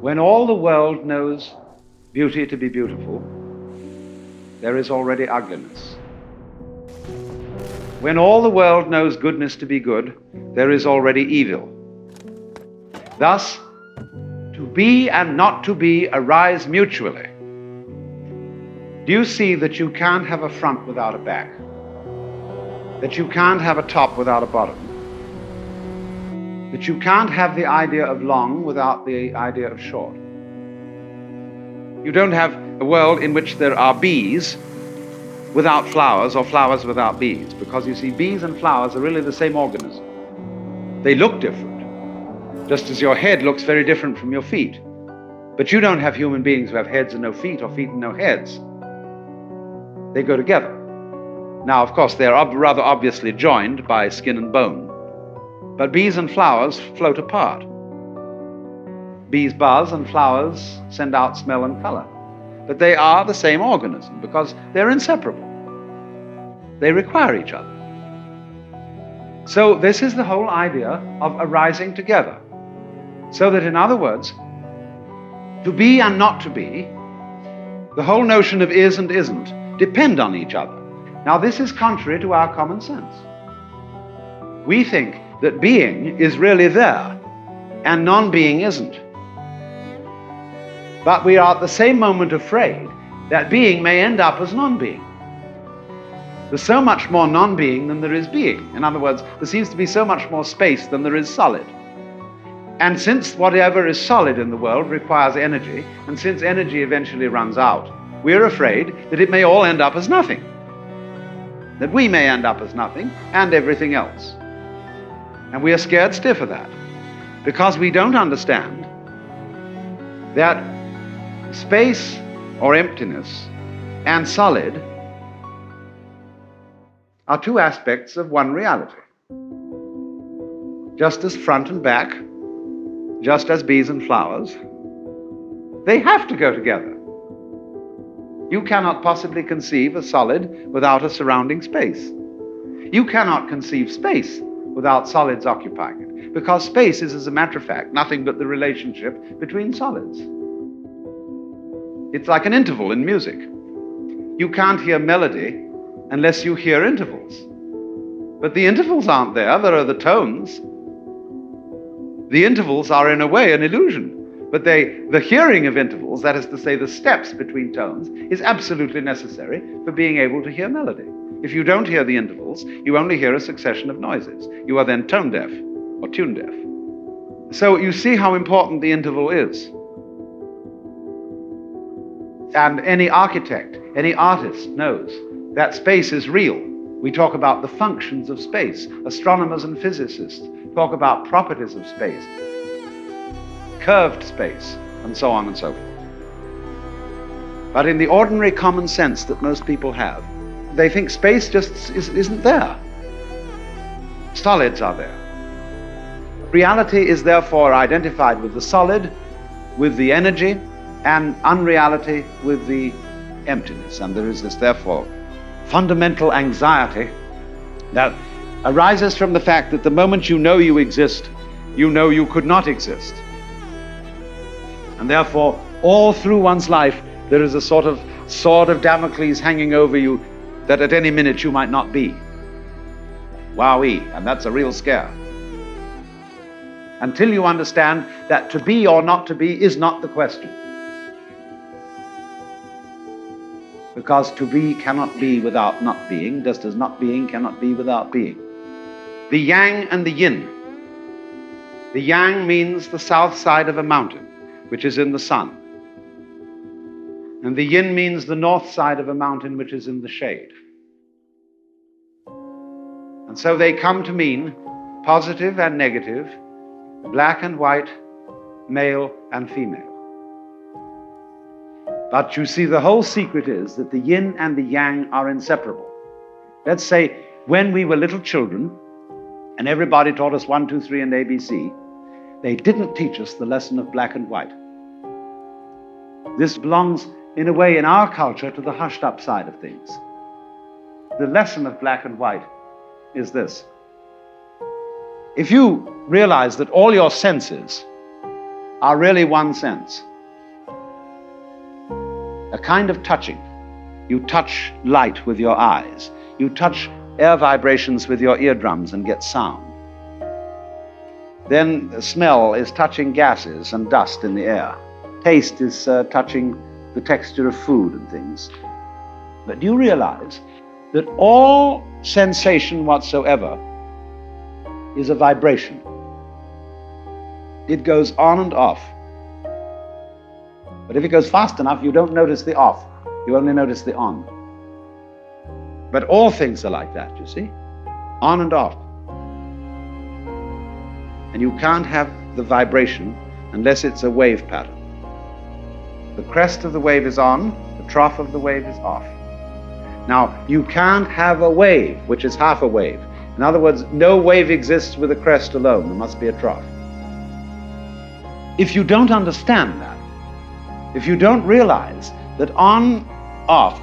When all the world knows beauty to be beautiful, there is already ugliness. When all the world knows goodness to be good, there is already evil. Thus, to be and not to be arise mutually. Do you see that you can't have a front without a back? That you can't have a top without a bottom? That you can't have the idea of long without the idea of short? You don't have a world in which there are bees without flowers or flowers without bees, because you see, bees and flowers are really the same organism. They look different, just as your head looks very different from your feet. But you don't have human beings who have heads and no feet, or feet and no heads. They go together. Now, of course, they're rather obviously joined by skin and bone. But bees and flowers float apart. Bees buzz and flowers send out smell and color. But they are the same organism because they're inseparable. They require each other. So this is the whole idea of arising together. So that, in other words, to be and not to be, the whole notion of is and isn't, depend on each other. Now, this is contrary to our common sense. We think that being is really there and non-being isn't. But we are at the same moment afraid that being may end up as non-being. There's so much more non-being than there is being. In other words, there seems to be so much more space than there is solid. And since whatever is solid in the world requires energy, and since energy eventually runs out, we're afraid that it may all end up as nothing. That we may end up as nothing and everything else. And we are scared stiff of that, because we don't understand that space or emptiness and solid are two aspects of one reality. Just as front and back, just as bees and flowers, they have to go together. You cannot possibly conceive a solid without a surrounding space. You cannot conceive space without solids occupying it, because space is, as a matter of fact, nothing but the relationship between solids. It's like an interval in music. You can't hear melody unless you hear intervals. But the intervals aren't there, there are the tones. The intervals are in a way an illusion. But the hearing of intervals, that is to say the steps between tones, is absolutely necessary for being able to hear melody. If you don't hear the intervals, you only hear a succession of noises. You are then tone deaf or tune deaf. So you see how important the interval is. And any architect, any artist knows that space is real. We talk about the functions of space. Astronomers and physicists talk about properties of space, curved space, and so on and so forth. But in the ordinary common sense that most people have, they think space just isn't there. Solids are there. Reality is therefore identified with the solid, with the energy, and unreality with the emptiness. And there is this, therefore, fundamental anxiety that arises from the fact that the moment you know you exist, you know you could not exist. And therefore, all through one's life, there is a sort of sword of Damocles hanging over you that at any minute you might not be. Wowee, and that's a real scare. Until you understand that to be or not to be is not the question. Because to be cannot be without not being, just as not being cannot be without being. The yang and the yin. The yang means the south side of a mountain, which is in the sun. And the yin means the north side of a mountain, which is in the shade. And so they come to mean positive and negative, black and white, male and female. But you see, the whole secret is that the yin and the yang are inseparable. Let's say when we were little children, and everybody taught us 1, 2, 3, and ABC, they didn't teach us the lesson of black and white. This belongs, in a way, in our culture, to the hushed up side of things. The lesson of black and white is this. If you realize that all your senses are really one sense. A kind of touching. You touch light with your eyes. You touch air vibrations with your eardrums and get sound. Then smell is touching gases and dust in the air. Taste is touching the texture of food and things. But do you realize that all sensation whatsoever is a vibration? It goes on and off. But if it goes fast enough, you don't notice the off. You only notice the on. But all things are like that, you see? On and off. And you can't have the vibration unless it's a wave pattern. The crest of the wave is on, the trough of the wave is off. Now, you can't have a wave, which is half a wave. In other words, no wave exists with a crest alone. There must be a trough. If you don't understand that, if you don't realize that on, off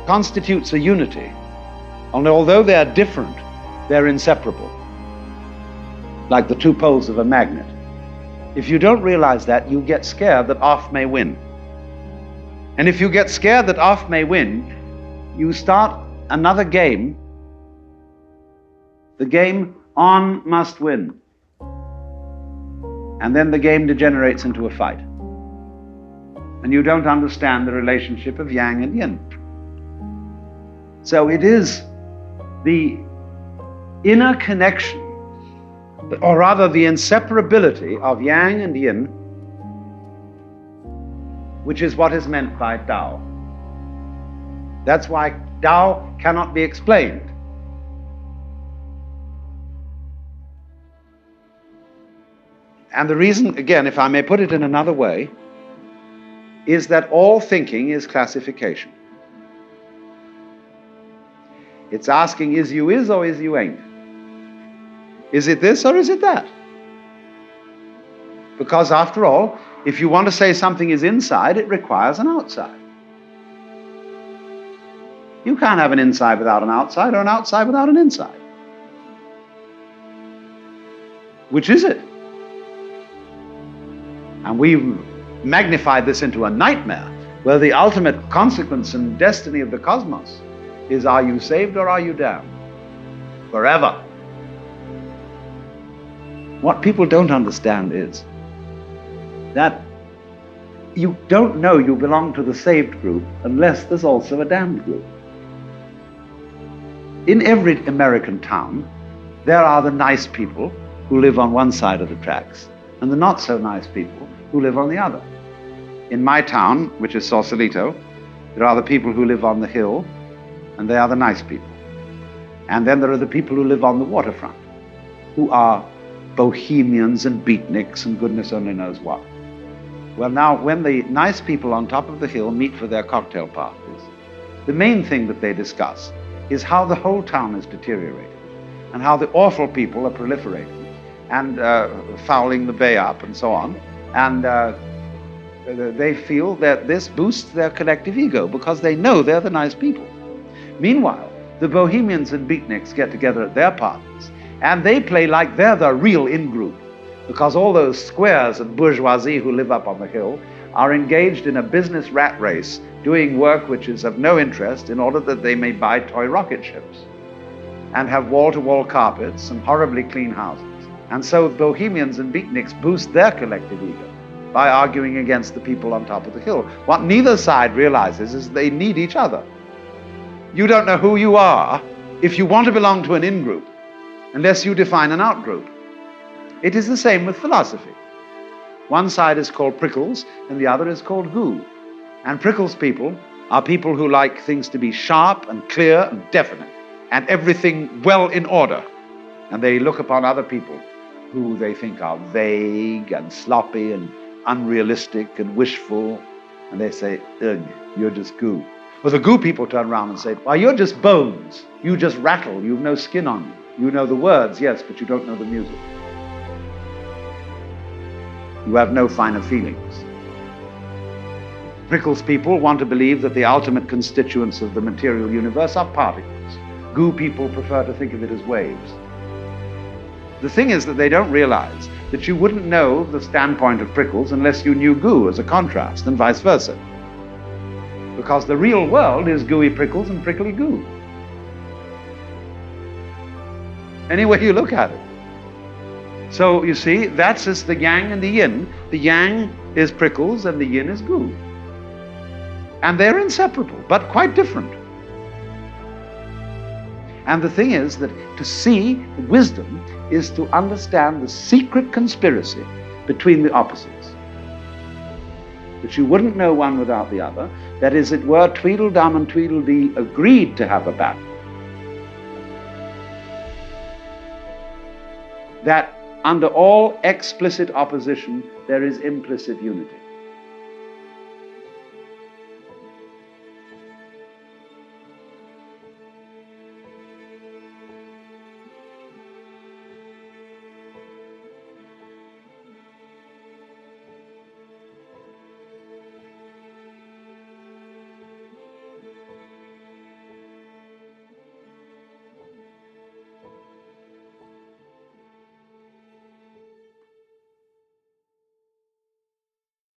constitutes a unity, and although they are different, they're inseparable, like the two poles of a magnet. If you don't realize that, you get scared that off may win. And if you get scared that off may win, you start another game. The game on must win. And then the game degenerates into a fight. And you don't understand the relationship of yang and yin. So it is the inner connection, or rather the inseparability of yang and yin, which is what is meant by Tao. That's why Tao cannot be explained. And the reason, again, if I may put it in another way, is that all thinking is classification. It's asking, is you is or is you ain't? Is it this or is it that? Because after all, if you want to say something is inside, it requires an outside. You can't have an inside without an outside, or an outside without an inside. Which is it? And we've magnified this into a nightmare, where the ultimate consequence and destiny of the cosmos is, are you saved or are you damned? Forever. What people don't understand is that you don't know you belong to the saved group unless there's also a damned group. In every American town, there are the nice people who live on one side of the tracks and the not so nice people who live on the other. In my town, which is Sausalito, there are the people who live on the hill, and they are the nice people. And then there are the people who live on the waterfront, who are bohemians and beatniks and goodness only knows what. Well, now, when the nice people on top of the hill meet for their cocktail parties, the main thing that they discuss is how the whole town is deteriorated and how the awful people are proliferating and fouling the bay up and so on. And they feel that this boosts their collective ego because they know they're the nice people. Meanwhile, the bohemians and beatniks get together at their parties and they play like they're the real in-group, because all those squares and bourgeoisie who live up on the hill are engaged in a business rat race, doing work which is of no interest in order that they may buy toy rocket ships and have wall-to-wall carpets and horribly clean houses. And so bohemians and beatniks boost their collective ego by arguing against the people on top of the hill. What neither side realizes is they need each other. You don't know who you are if you want to belong to an in-group unless you define an out-group. It is the same with philosophy. One side is called prickles and the other is called goo. And prickles people are people who like things to be sharp and clear and definite and everything well in order. And they look upon other people who they think are vague and sloppy and unrealistic and wishful, and they say, ugh, you're just goo. Well, the goo people turn around and say, well, you're just bones. You just rattle. You've no skin on you. You know the words, yes, but you don't know the music. You have no finer feelings. Prickles people want to believe that the ultimate constituents of the material universe are particles. Goo people prefer to think of it as waves. The thing is that they don't realize that you wouldn't know the standpoint of prickles unless you knew goo as a contrast, and vice versa. Because the real world is gooey prickles and prickly goo. Any way you look at it. So you see, that's just the yang and the yin. The yang is prickles and the yin is goo. And they're inseparable, but quite different. And the thing is that to see wisdom is to understand the secret conspiracy between the opposites. That you wouldn't know one without the other. That is, it were Tweedledum and Tweedledee agreed to have a battle. That under all explicit opposition, there is implicit unity.